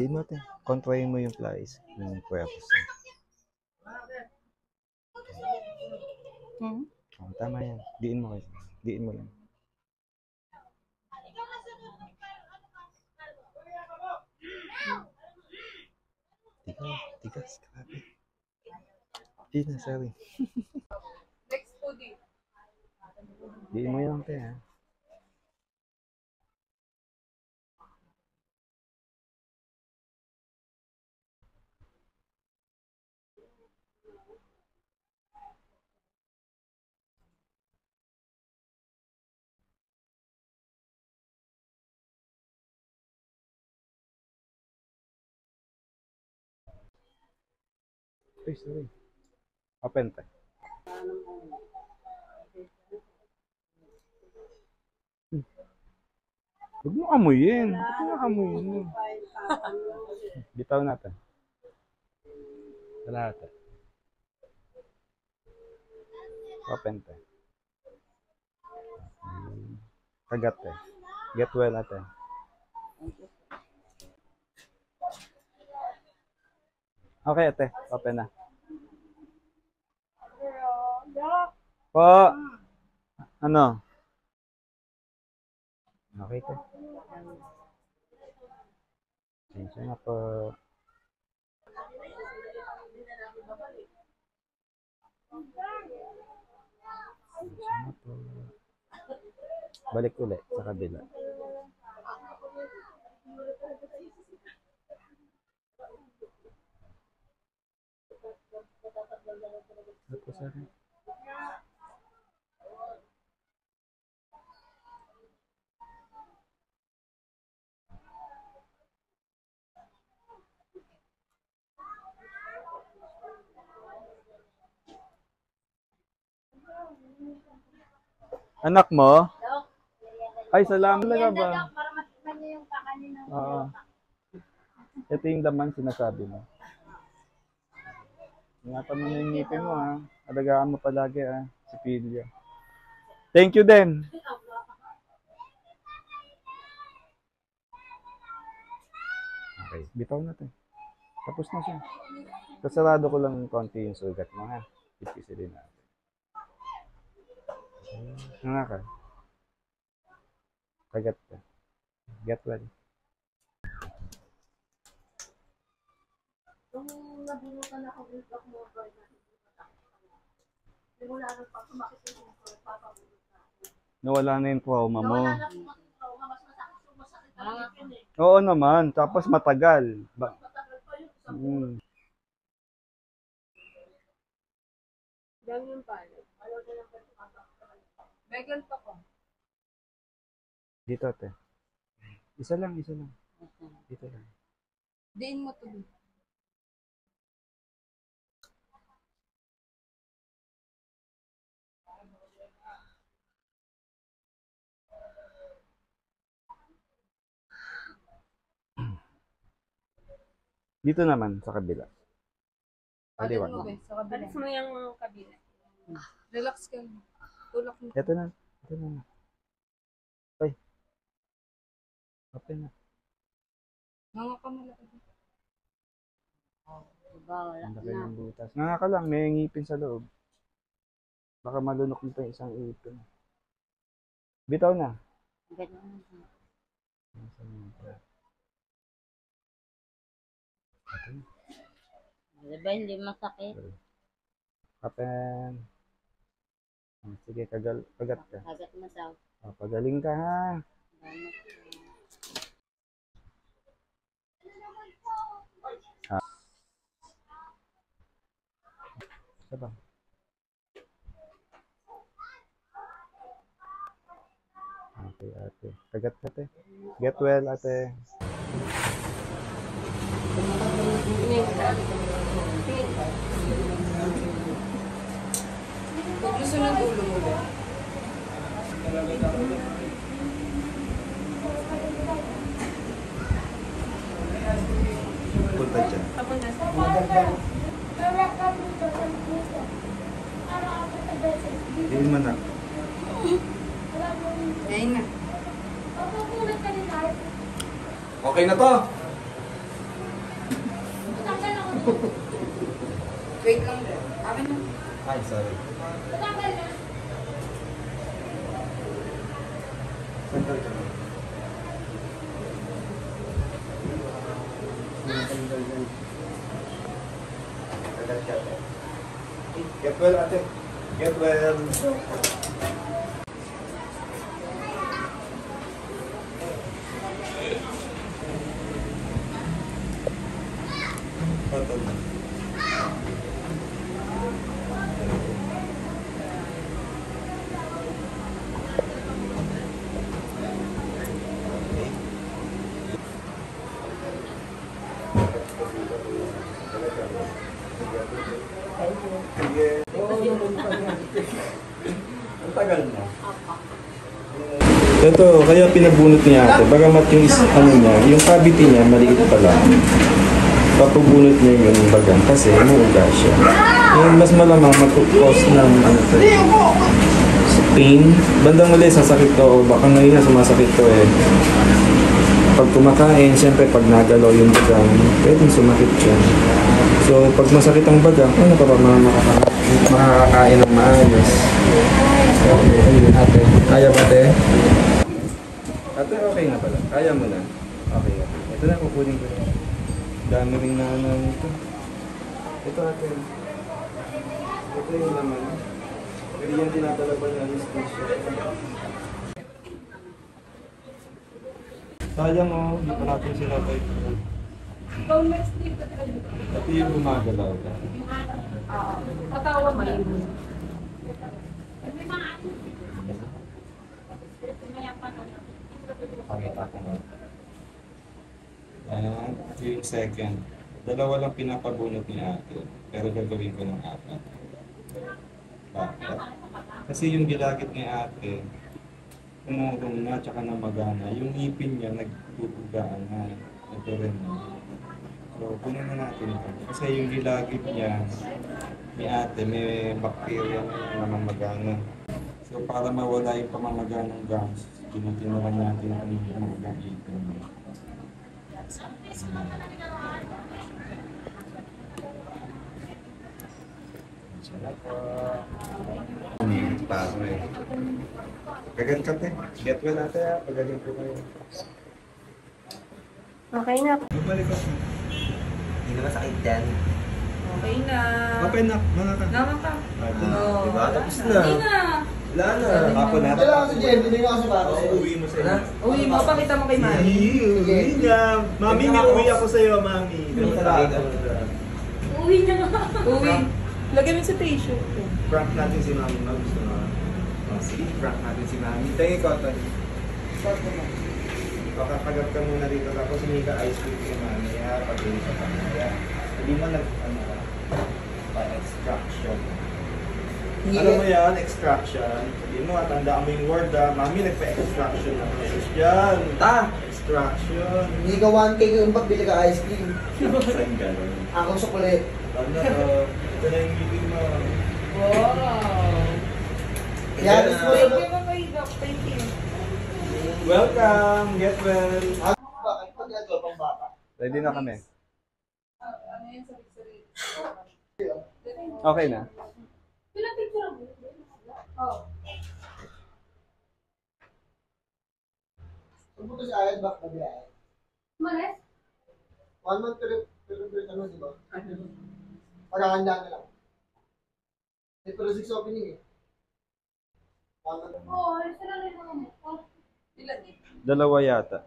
Di mo ate. Kontrahin mo yung flies. Yung purpose. Oh, tama yan. Diin mo kayo. Diin mo lang. Tigas. Grabe. Di na, sorry. Next foodie. Diin mo yan, te, ha? Ay, sorry. Open, te. Huwag mo amuyin. Huwag mo amuyin. Bitaw natin. Wala ate. Open, te. Kagat, te. Get well, ate. Okay, ate. Open na. Po. Ano? Okay, te. Thank you na po. Balik ulit sa kabila. Tapos akin. Anak mo? Ay, salamat talaga ba? Para matikman niyo yung kakanin ng Oo. Ito yung laman sinasabi mo. Ingatan mo na yung ngipin mo, ha? Alagaan mo palagi, ha? Si Pilya. Thank you din. Okay, bitaw natin. Tapos na siya. Kasarado ko lang konti yung sugat mo, ha? Ipisilin natin. Nga ka. Kagat ka. Get well. Nung nabunutan ako ng block mo, wala nang pagkumakit yung papabulot na. Nawala na yung trauma mo. Nawala na kung trauma, mas masakit talaga yun eh. Oo naman. Tapos matagal. Matagal pa yun, isang buwan. Yan yung palo. Ayaw na lang pala. Vegan pa ko. Dito, te. Isa lang. Dito lang. Diin mo to. Dito naman, sa kabila. Kaliwa. Sa kabila. Alis mo yung kabila. Relax ka. Tulak mo. Ito na. Ay. Open na. Mga kamalaki. Ang laki ng butas. Nga ka lang, may ngipin sa loob. Baka malunok mo pa yung isang ipin. Bitaw na. Diba hindi masakit? Open. Sige, kagat ka. Kagat mo daw. Pagaling ka, ha? Isa ba? Okay, ate. Kagat ka, ate. Get well, ate. Kung gusto ng ulo mo ba? Punta dyan. Diin mo na. Ayun na. Okay na to. Wait lang din. Akin na. Ay, sorry. Sandal ka na. Get well, ate. Get well. Sige. Ang tagal na. Ito, kaya pinabunot niya ate. Bagamat yung ano niya, yung cavity niya, maliit pa lang. Papabunot niya yung bagang kasi umuuga siya. Yung mas malamang mag-cause ng ano to, pain. Bandang uli, sasakit to. O baka ngayon na sumasakit to eh. Pag kumakain, siyempre pag nagalaw yung bagang, pwedeng sumakit siya. So, pag masakit ang bagang, ano ka ba makakakain ng maayos? Okay, ayun, ate. Kaya ba, ate? Ate, okay na pala. Kaya mo na. Okay, ate. Ito na, kukunin ko na. Dami rin na ano nito. Ito, ate. Ito yung laman. Pero yan tinatala pa ng anesthesia. Sayang oh, hindi pa natin sila tayo. Ito yung gumagalaw. Patawa mo yun. Pakita ko nga. Ayan, yung second. Dalawa lang pinapabunot ni ate, pero gagawin ko ng 4. Bakit? Kasi yung gilagit ni ate, umurong na, tsaka namagana. Yung ngipin niya, nagtutugaan na. Nagturin na. So, kunin na natin ito. Kasi yung gilagit niya, ni ate, may bacteria na namamagana. So, para mawala yung pamamaga ng gums, ginutin na lang natin ang mga ipin. Sarap po. Paro eh. Gagan ka te. Get well ate ha. Pagaling ko kayo. Okay na. Bumalik ako. Hindi na masakit yan. Okay na. Okay na. Mga ka. Naman ka. Oh, diba? Tapos na. Hindi na. Wala na. Ako na. Wala ako sa Jen. Hindi ko kasi para sa'yo. Uwi mo sa'yo. Uwi mo, pakita mo kay Mami. Uwi niya. Mami, may uwi ako sa'yo, Mami. Uwi niya nga. Uwi. Lagyan mo sa tissue. Prank natin si Mami. Gusto mo? Oh, sige, prank natin si Mami. Tingin ko ito. Kakagap ka muna dito. Tapos hindi ka ice cream si Mami. Pag-uwi sa kanya. Hindi mo extraction. Alam mo yan, extraction. Sabi mo, tandaan mo yung word Mami, nagpa-extraction na process yan. Extraction. Hindi ka 1K yung bag, bili ka ice cream. Saan gano'n? Ako sa kulit. Ano, ito na yung ngipin mo. Wow. Yan, Thank Thank you, Mami. Thank you. Welcome! Get well! Bakit pag ito, pang bata? Ready na kami. Ano yan sa pizzeria? Okay na. Pinapicture mo? Oo. Kung puto si Ayad, bakit na biyahe? Malis? 1 month pero ano, di ba? Pagkakanda na lang. April 6 opening eh. 1 month. Oo, alis na lang rin ako. Ilan eh? Dalawa yata.